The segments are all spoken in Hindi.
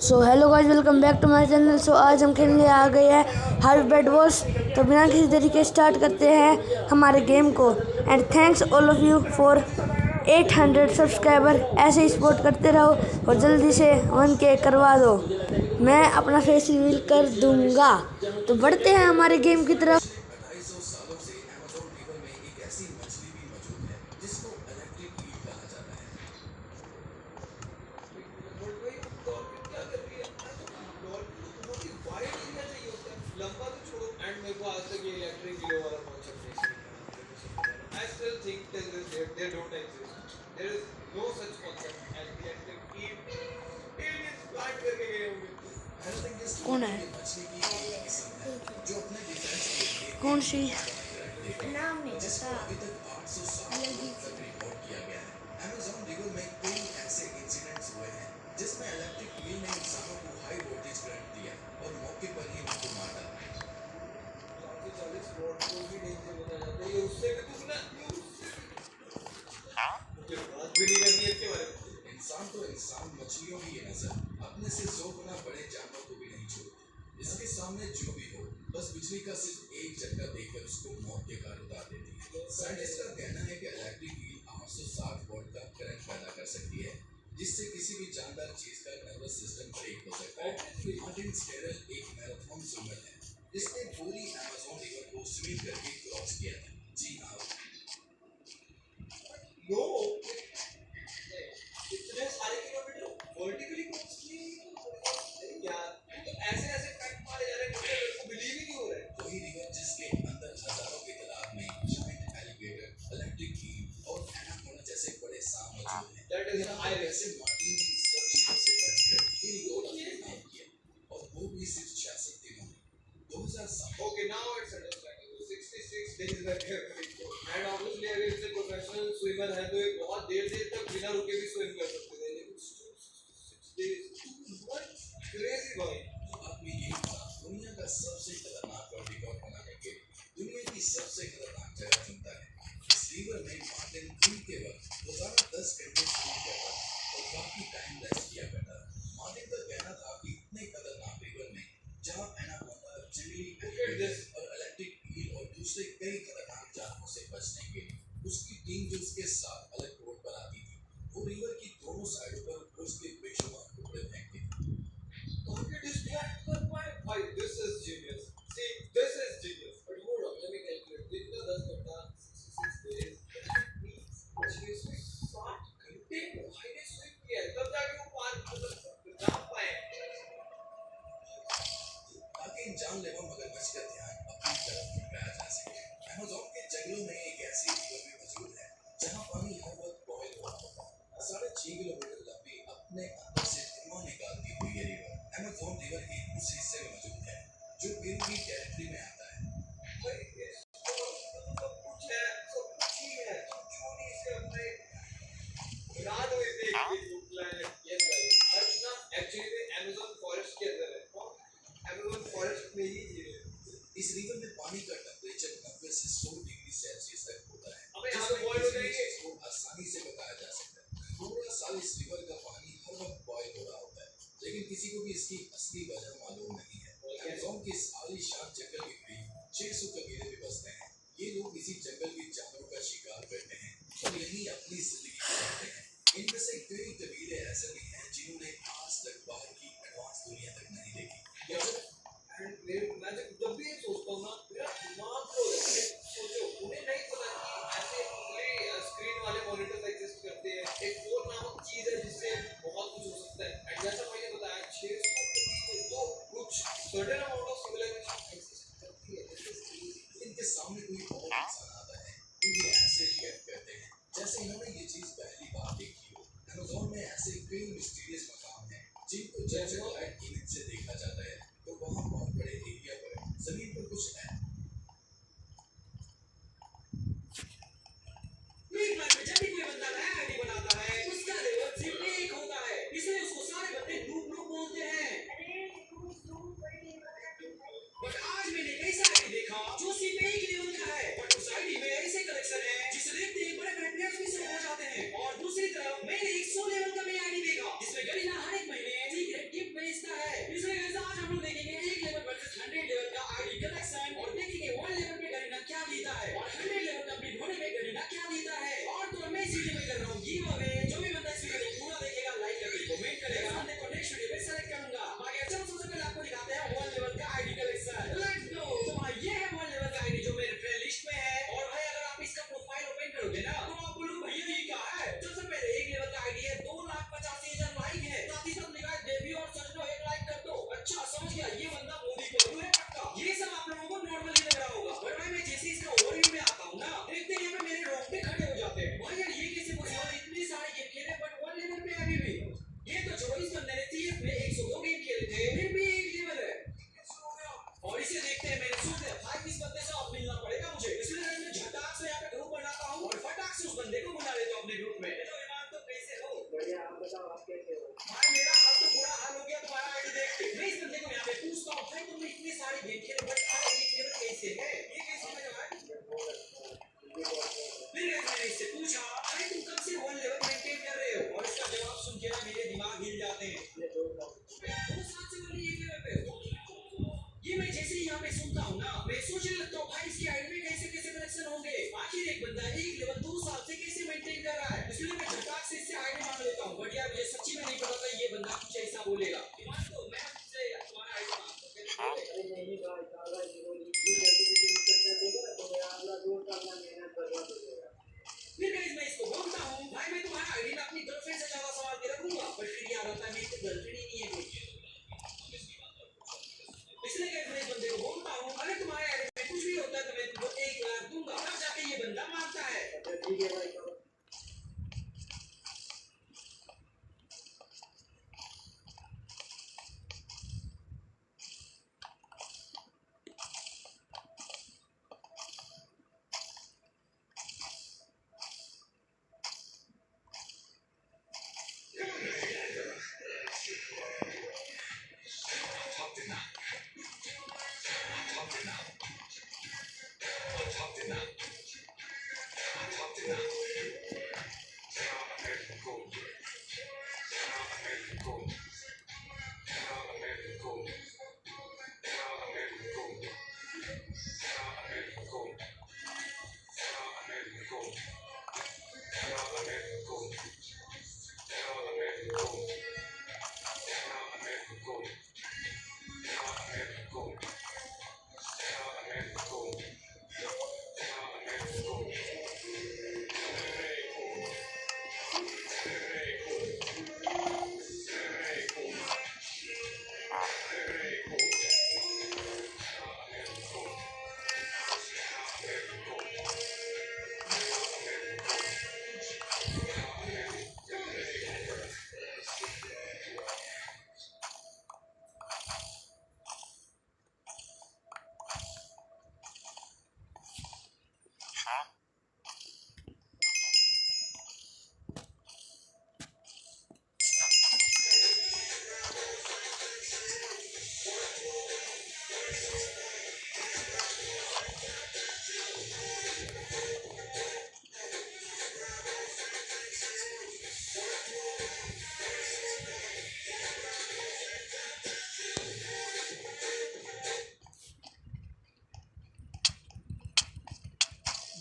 So hello guys, welcome back to my channel. So आज हम खेलने आ गए हैं हार्ड बेड वॉर्स। तो बिना किसी तरीके स्टार्ट करते हैं हमारे गेम को। And thanks all of you for 800 subscriber. ऐसे ही सपोर्ट करते रहो और जल्दी से 1K करवा दो। मैं अपना फेस रिवील कर दूंगा। तो बढ़ते हैं हमारे गेम की तरफ। पिछले 250 सालों से अमेज़न रिवर में एक ऐसी मछली भी मौजूद है जिसको इलेक्ट्रिक ईल कहा जाता है। भाई डॉल्फिन क्या कर रही है? डॉल्फिन को बहुत ही वाइड एरिया चाहिए होता है, लंबा तो छोड़ो। एंड मेरे को आज तक ये इलेक्ट्रिक ईल वाला कॉन्सेप्ट नहीं समझ में आया। मेरे को समझ आया, I still think they don't exist. There is no such concept as electric eel. Aliens plant करके गए होंगे। आई थिंक दिस कौन रिवर है? ये मछली की एक किस्म है जो अपने डिफेंस के लिए कौन एक सी? बॉल बनाकर रखती है, नाम नहीं जिसको अभी तक 807 लोगों तक रिपोर्ट किया गया है। अमेज़न रिवर में कई ऐसे इंसिडेंट्स हुए हैं जिसमें इलेक्ट्रिक ईल ने इंसानों को हाई वोल्टेज करंट दिया और मौके पर ही उनको मार डाला। 440 वोल्ट को भी डेंजर बताया जाता है। ये उससे भी दुगना, ये उससे मुझे बात भी नहीं करनी है इसके बारे में। इंसान तो इंसान, मछलियों की ये नजर अपने से 100 गुना बड़े जानवर को भी नहीं छोड़ती। इसके सामने जो भी हो, बस बिजली का सिर्फ एक झटका देकर उसको मौत के घाट उतार देती है। साइंटिस्ट का कहना है कि इलेक्ट्रिक ईल 860 वोल्ट का करंट पैदा कर सकती है जिससे किसी भी जानदार चीज का नर्वस सिस्टम ब्रेक हो सकता है। मार्टिन स्टेरल एक मैराथन स्विमर है जिसने पूरी अमेज़न रिवर को स्विम करके क्रॉस किया था। जी हाँ, नो, इतने सारे किलोमीटर वर्टिकली क्रॉस किए। अरे यार, तो ऐसे ऐसे फैक्ट मारे जा रहे हैं मुझे, मेरे को बिलीव ही नहीं हो रहा है। वही रिवर जिसके अंदर हजारों की तादाद में जायंट एलिगेटर, इलेक्ट्रिक ईल और एनाकोंडा जैसे बड़े सांप मौजूद हैं। दैट इज आई वैसे मार्टिन ने इन सब चीजों से बचकर ये रिकॉर्ड अपने नाम किया और वो भी सिर्फ 66 दिनों में 2007। Okay, now it's understandable. 66 days that you have record and obviously अगर इससे प्रोफेशनल स्विमर है तो ये बहुत देर देर तक बिना रुके भी स्विम कर सकते थे, लेकिन 6 days व्हाट क्रेजी भाई। अब मैं यही था, दुनिया का सबसे खतरनाक वर्ल्ड रिकॉर्ड बनाने के लिए दुनिया की सबसे खतरनाक जगह चुनता है। इस रिवर में मार्टिन दिन के वक्त रोजाना 10 घंटे स्विम करता था और बाकी टाइम रेस्ट किया करता था। मार्टिन का कहना था कि इतने खतरनाक रिवर में जहां एनाकोंडा, जंगली एलिगेटर और इलेक्ट्रिक ईल और दूसरे कई खतरनाक जानवरों से बचने के लिए उसकी टीम जो उसके साथ अलग रोड पर आती थी, वो रिवर की दोनों साइडों पर उसके बेशुमार टुकड़े फेंकती थी ताकि डिस्ट्रैक्ट कर पाए। भाई this is genius, see this is genius. But hold on, let me calculate. कितना 10 घंटा 66 डेज मछली से 60 घंटे भाई ने स्विम किया है, तब जाके वो पार जा पाए। ताकि इन जानलेवा मगरमच्छ का ध्यान अपनी तरफ भटकाया जा सके। अमेज़न के जंगलों में एक ऐसी रिवर भी मौजूद है जहां पानी हर वक्त बॉयल हो रहा होता है। 6.5 किलोमीटर लंबी, अपने अंदर से धुआं निकालती हुई ये रिवर अमेज़न रिवर के उस हिस्से में मौजूद है जो पेरू की टेरिटरी में आता है। भाई ये सब कुछ है, सब कुछ ही है, तुम क्यों नहीं इसे अपने रात में देख के प्लेनेट। यस भाई, अर्थ ना एक्चुअली में अमेज़न फॉरेस्ट के अंदर है, अमेज़न फॉरेस्ट में ही जी रहे हैं। इस रिवर में पानी का टेंपरेचर 90 से 100 डिग्री सेल्सियस तक होता है। अबे यहाँ पे बॉयल हो जाएंगे, इसको आसानी से पकाया जा सकता है। पूरा साल इस रिवर का पानी हर वक्त बॉयल हो रहा होता है, लेकिन किसी को भी इसकी असली वजह मालूम नहीं है। अमेज़न के इस आलीशान जंगल के करीब 600 कबीले भी बसते हैं। ये लोग इसी जंगल के जानवरों का शिकार करते हैं और यही अपनी जिंदगी गुजारते हैं। इनमें से कई कबीले ऐसे भी हैं जिन्होंने आज तक बाहर की एडवांस दुनिया तक नहीं देखी। मैं जब भी ये सोचता हूँ ना, मेरा दिमाग फ्लो हो जाता है। सोचो, उन्हें नहीं पता कि ऐसे पूरे स्क्रीन वाले मॉनिटर्स एग्जिस्ट करते हैं। एक फोन नामक चीज है जिससे बहुत कुछ हो सकता है। एंड जैसा मैंने बताया, 600 के पीछे तो कुछ certain amount of civilisation exist करती है। इनके सामने कोई और इंसान आता है तो ये ऐसे रिएक्ट करते हैं जैसे इन्होंने ये चीज पहली बार देखी हो। अमेज़न में ऐसे कई मिस्टीरियस मकाम हैं जिनको जब सैटेलाइट इमेज से देखा जाता है तो वहाँ बहुत बड़े एरिया पर जमीन पर कुछ है। एक बार में जब भी कोई बंदा नया आईडी बनाता है, उसका लेवल सिर्फ 1 होता है, इसलिए उसको सारे बंदे नूब बोलते हैं। बट आज मैंने एक ऐसा आईडी देखा जो सिर्फ 1 लेवल का है, बट उस आईडी में ऐसे कलेक्शन है जिसे देखते ही बड़े बड़े प्लेयर्स भी शुरू हो जाते हैं। और दूसरी तरफ मैंने एक 100 लेवल का मैं आईडी देखा जिसमें गरीना हर एक महीने सीक्रेट गिफ्ट में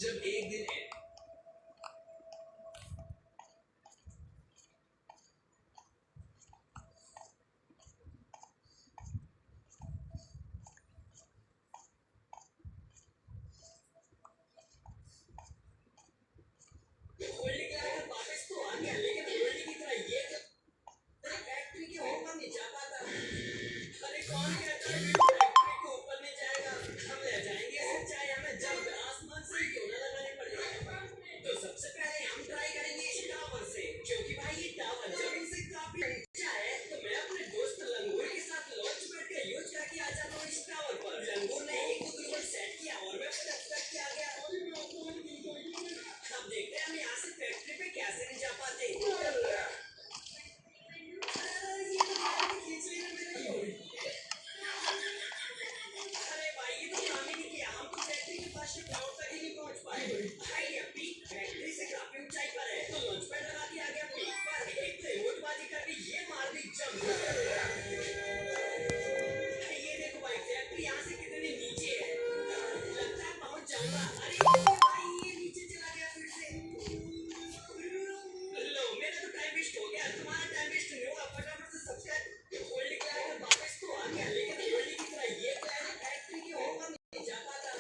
जब एक दिन होल्डिंग लगाकर वापस तो आ गया, लेकिन होल्डिंग की तरह ये फैक्ट्री के ऊपर नहीं जा पाता। अरे कौन कहता है कि फैक्ट्री के ऊपर नहीं जाएगा? हम ले जाएंगे सच्चाई, हमें जब आसमान से ही क्यों ना लगानी पड़े। तो सबसे पहले हम ट्राई करेंगे इस टावर से, क्योंकि भाई ये टावर जमीन से काफी ऊंचा है। तो मैं अपने दोस्त लंगूर के साथ लॉन्च पैड का यूज करके आ जाता हूँ इस टावर पर। लंगूर ने एक गूगल सेट किया और मैं फटाफट के आ गया। अब देखते हैं हम यहाँ से फैक्ट्री पे कैसे नहीं जा पाते। अरे भाई ये तो काम ही नहीं किया, हम तो फैक्ट्री के फर्स्ट फ्लोर तक ही नहीं पहुंच पाए। भाई ये पीक फैक्ट्री से काफी ऊंचाई पर है, तो लॉन्च पैड लगा के आ गया पीक पर। एक तो रिमोटबाजी करके ये मार दी जंप। ये देखो भाई फैक्ट्री यहाँ से कितनी नीचे है, लगता है पहुंच जाऊंगा। अरे भाई ये नीचे चला गया फिर से। लो मेरा तो टाइम वेस्ट हो गया, तुम्हारा टाइम वेस्ट नहीं होगा। फटाफट से सब्सक्राइब होल्डिंग लगाकर वापस तो आ गया, लेकिन होल्डिंग की तरह ये प्लान फैक्ट्री के ऊपर नहीं जा पाता।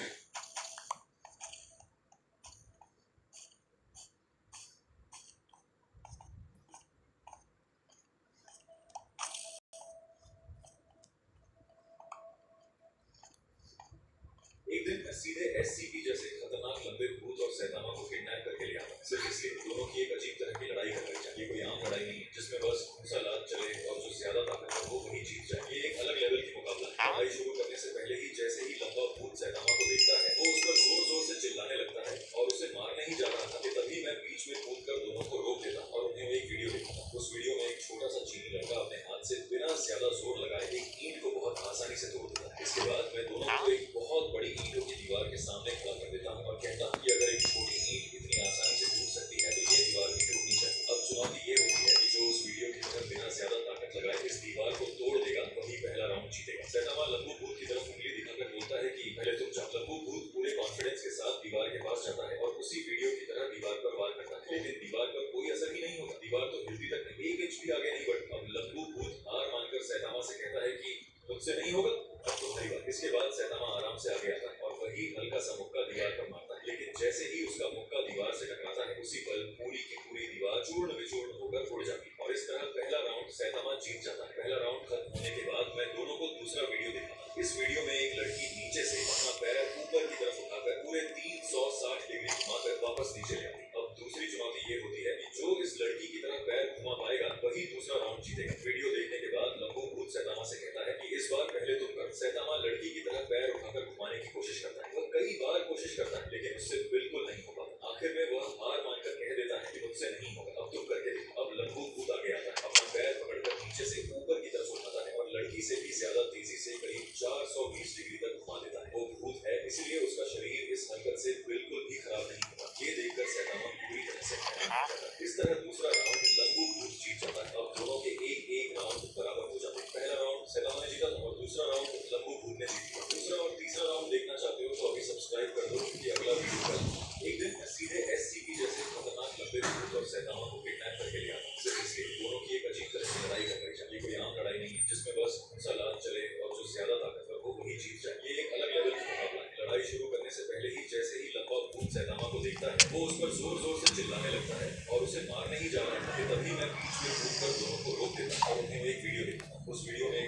एक दिन मैं सीधे एससीपी जैसे खतरनाक लंबे भूत और सैतानों को किडनैप करके ले आता, सिर्फ इसलिए दोनों की एक अजीब तरह की लड़ाई कर रही है। ये कोई आम लड़ाई नहीं है जिसमें बस घूसा लात चले और जो ज्यादा ताकतवर हो वही जीत जाए। ये एक अलग लेवल की मुकाबला है। लड़ाई शुरू करने से पहले ही जैसे ही लंबा भूत सैतानों को देखता है, वो उस पर जोर जोर से चिल्लाने लगता है और उसे मारने ही जा रहा था कि तभी मैं बीच में कूद कर दोनों को रोक देता और उन्हें एक वीडियो दिखाता। उस वीडियो में एक छोटा सा चीनी लड़का अपने हाथ से बिना ज्यादा जोर लगाए एक ईंट को बहुत आसानी से तोड़ देता है। इसके बाद मैं दोनों को एक बहुत बड़ी ईंटों की दीवार के सामने खड़ा कर देता हूँ और कहता हूँ कि अगर एक छोटी ईंट इतनी आसानी से टूट सकती है तो ये दीवार भी टूटनी चाहिए। अब चुनौती ये होती है कि जो उस वीडियो की तरफ बिना ज्यादा ताकत लगाए इस दीवार को तोड़ देगा वही पहला राउंड जीतेगा। सैतामा लंबू भूत की तरफ उंगली दिखाकर बोलता है कि पहले तुम जाओ। लंबू भूत पूरे कॉन्फिडेंस के साथ दीवार के पास जाता है और उसी वीडियो की तरह दीवार पर वार करता है, लेकिन दीवार पर कोई असर ही नहीं होता। दीवार तो हिलती तक नहीं, एक इंच भी आगे नहीं बढ़ती। अब लंबू भूत हार मानकर सैतामा से कहता है कि मुझसे नहीं होगा, अब तुम्हारी बात। इसके बाद सैतामा आराम से आगे आता है और वही हल्का सा मुक्का दीवार पर मारता है, लेकिन जैसे ही उसका मुक्का दीवार से टकराता है उसी पल पूरी की पूरी दीवार चूर्ण विचूर्ण होकर उड़ जाती है और इस तरह पहला राउंड सैतामा जीत जाता है। पहला राउंड खत्म होने के बाद मैं दोनों को दूसरा वीडियो दिखाता हूं। इस वीडियो में एक लड़की नीचे से अपना पैर ऊपर की तरफ उठाकर पूरे 360 डिग्री घुमाकर वापस नीचे ले आती है। अब दूसरी चुनौती ये होती है कि जो इस लड़की की तरह पैर घुमा पाएगा वही दूसरा राउंड जीतेगा। वीडियो देखने के बाद लंबू भूत सैतामा से कहता है कि इस बार पहले तुम कर। सैतामा लड़की की तरह पैर उठाकर घुमाने की कोशिश करता है। वह कई बार कोशिश करता है लेकिन उससे बिल्कुल नहीं हो पाता। आखिर में वह हार मानकर कह देता है कि मुझसे नहीं होगा, अब तुम करके देखो। अब लंबू भूत आगे आता है, अपना पैर पकड़कर नीचे से ऊपर की तरफ उठाता है और लड़की से भी ज्यादा तेजी से करीब 420 डिग्री तक घुमा देता है। वो भूत है इसलिए उसका शरीर इस हरकत से बिल्कुल भी खराब नहीं होता। ये देखकर सैतामा पूरी तरह से हैरान हो जाता है। इस तरह दूसरा राउंड लंबू भूत जीत जाता है। अब दोनों के एक राउंड बराबर हो जाते हैं। पहला राउंड सैतामा ने जीता और दूसरा राउंड लंबू भूत ने जीता। दूसरा और तीसरा राउंड देखना चाहते हो तो अभी सब्सक्राइब कर दो क्योंकि अगला वीडियो कल। एक दिन मैं सीधे एससीपी जैसे खतरनाक लंबे भूत और सैतामा को किडनैप करके ले आता, सिर्फ इसलिए दोनों की एक अजीब तरह की लड़ाई कर रही है। ये कोई आम लड़ाई नहीं है जिसमें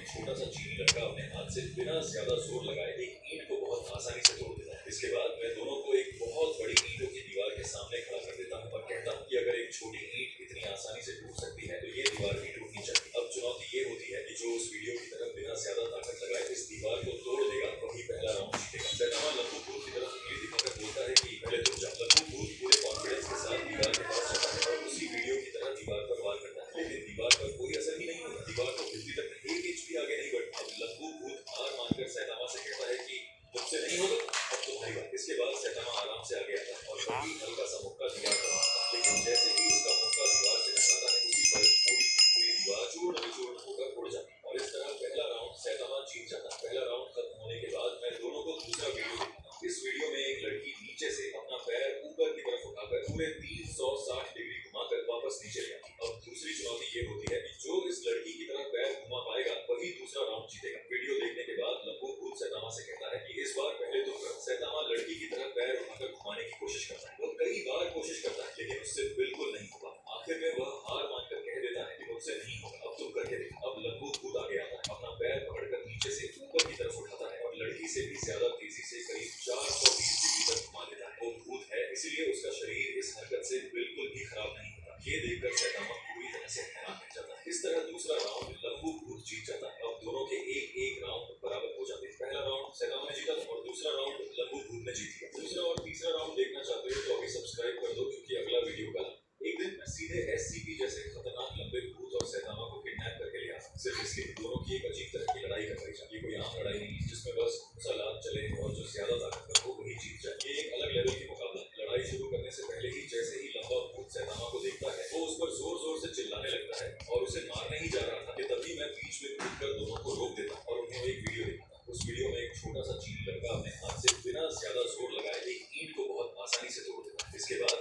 एक छोटा सा चीनी लड़का अपने हाथ से बिना ज्यादा जोर लगाए एक ईंट को बहुत आसानी से तोड़ देता है। इसके बाद मैं दोनों को एक बहुत बड़ी ईंटों की दीवार के सामने खड़ा कर देता हूँ और कहता हूँ कि अगर एक छोटी ईंट इतनी आसानी से टूट सकती है तो ये दीवार भी टूटनी चाहिए। अब चुनौती ये होती है कि जो उस वीडियो की तरफ बिना ज्यादा ताकत लगाए इस दीवार को तोड़ देगा वही पहला राउंड जीतेगा। सैतामा लंबू भूत की तरफ उंगली दिखाकर बोलता है कि पहले तुम जाओ। लंबू भूत पूरे कॉन्फिडेंस के साथ दीवार के पास जाता है और उसी वीडियो की तरह दीवार पर वार करता है, लेकिन दीवार पर कोई असर ही नहीं होता। दीवार को भित्ति तक एक इंच भी आगे नहीं बढ़ता। अब लंबू भूत हार मानकर सैतामा से कहता है कि मुझसे नहीं होगा, अब तुम्हारी बात। इसके बाद सैतामा आराम से आगे आता है और कभी हल्का सा मुक्का दीवार पर मारता है, लेकिन जैसे ही उसका मुक्का दीवार से टकराता है उसी पर पूरी पूरी दीवार चूर्ण विचूर्ण होकर उड़ जाती है और इस तरह पहला राउंड सैतामा जीत जाता है। पहला राउंड खत्म होने के बाद मैं दोनों को दूसरा वीडियो दिखाता हूँ। इस वीडियो में एक लड़की नीचे से अपना पैर ऊपर की तरफ उठाकर पूरे 360 डिग्री घुमाकर वापस नीचे ले आती है। अब दूसरी चुनौती ये होती है कि जो इस लड़की की तरफ पैर घुमा पाएगा वही दूसरा राउंड जीतेगा। वीडियो देखने के बाद लंबू भूत सैतामा से कहता है कि इस बार पहले तुम करो। सैतामा लड़की की तरफ पैर उठाकर घुमाने की कोशिश करता है। वो कई बार कोशिश करता है लेकिन उससे बिल्कुल नहीं होगा। आखिर में वह हार मानकर कह देता है कि मुझसे नहीं होगा, अब तुम करके देखो। अब लंबू भूत आगे आता है, अपना पैर पकड़कर नीचे से ऊपर की तरफ उठाता है और लड़की से भी ज्यादा तेजी से करीब 420 डिग्री तक घुमा देता है। वो भूत है इसलिए उसका शरीर इस हरकत से बिल्कुल भी खराब नहीं होता। ये देखकर सैतामा पूरी तरह से हैरान रह जाता है। इस तरह दूसरा राउंड लंबू भूत जीत जाता है। अब दोनों के एक एक राउंड बराबर हो जाते हैं। पहला राउंड सैतामा ने जीता और दूसरा राउंड लंबू भूत ने जीत लिया। दूसरा और तीसरा राउंड देखना चाहते हो तो अभी सब्सक्राइब कर दो क्योंकि अगला वीडियो कल। एक दिन मैं सीधे SCP जैसे खतरनाक लंबे भूत और सैतामा को किडनैप करके ले आया, सिर्फ इसलिए दोनों की एक अजीब तरह की लड़ाई करवाई जाए। ये कोई आम लड़ाई नहीं जिसमें बस लात चले और जो ज्यादा ताकतवर हो वही जीत जाए। ये एक अलग लेवल की मुकाबला है। लड़ाई शुरू करने से पहले ही जैसे ही लंबा भूत सैतामा को देखता है वो उस पर जोर जोर से चिल्लाने लगता है और उसे मारने ही जा रहा था कि तभी मैं बीच में कूदकर दोनों को रोक देता और उन्हें एक वीडियो दिखाता। उस वीडियो में एक छोटा सा चीनी लड़का अपने हाथ से बिना ज्यादा जोर लगाए एक ईंट को बहुत आसानी से तोड़ देता है। इसके बाद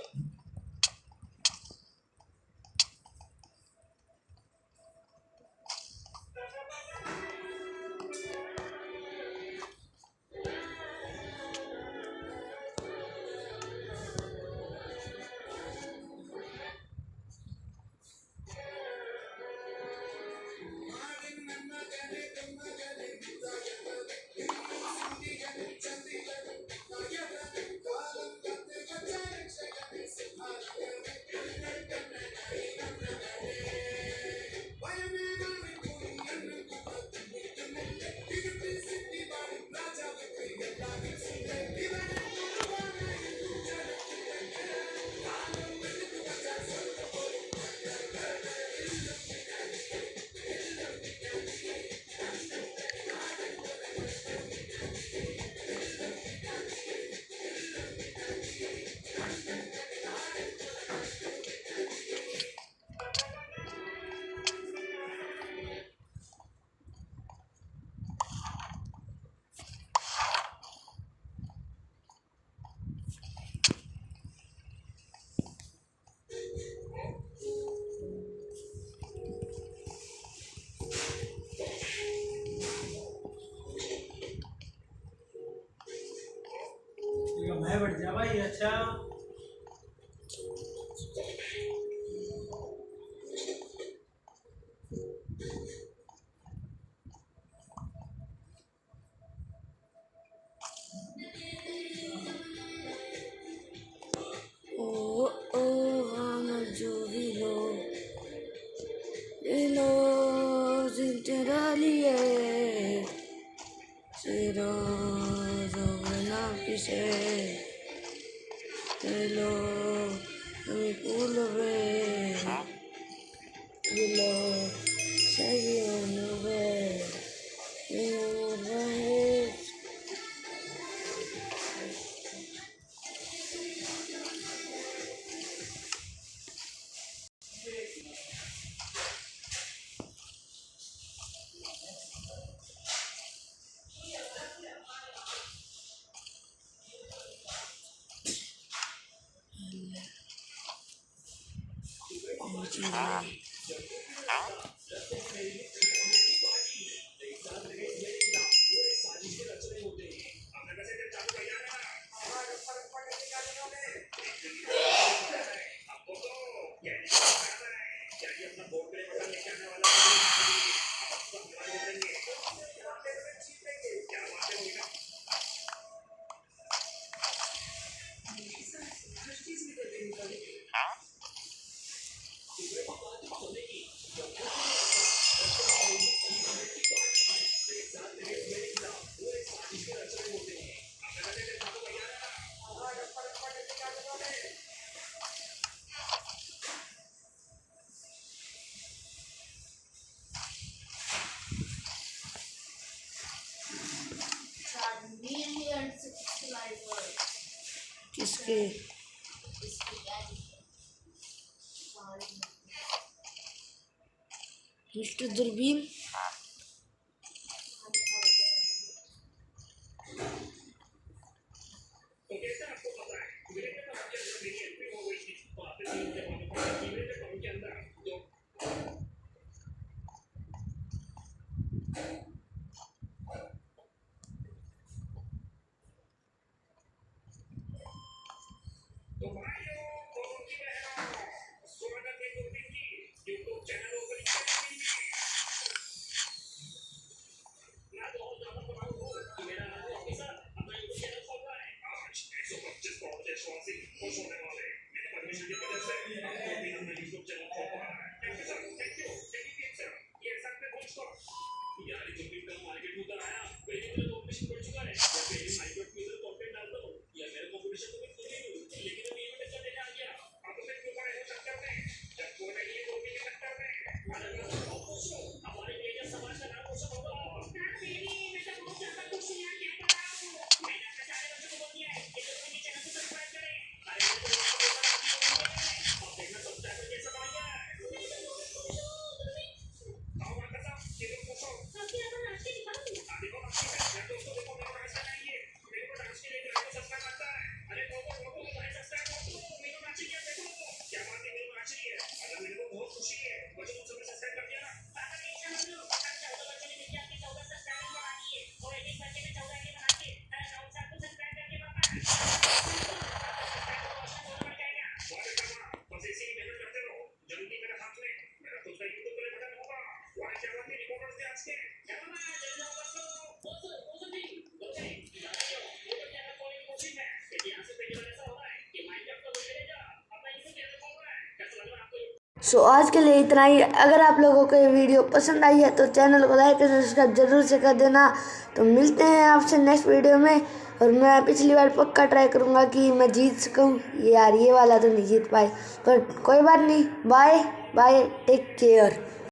मैं बैठ जा भाई। अच्छा हम जो भी लो तेरा लिए तेरा ना किसे हेलो हमें फूल लो सही किसके? मिस्टर दूरबीन। सो आज के लिए इतना ही। अगर आप लोगों को ये वीडियो पसंद आई है तो चैनल को लाइक और सब्सक्राइब जरूर से कर देना। तो मिलते हैं आपसे नेक्स्ट वीडियो में। और मैं पिछली बार पक्का ट्राई करूँगा कि मैं जीत सकूँ। यार ये वाला तो नहीं जीत पाए, पर कोई बात नहीं। Bye bye, take care.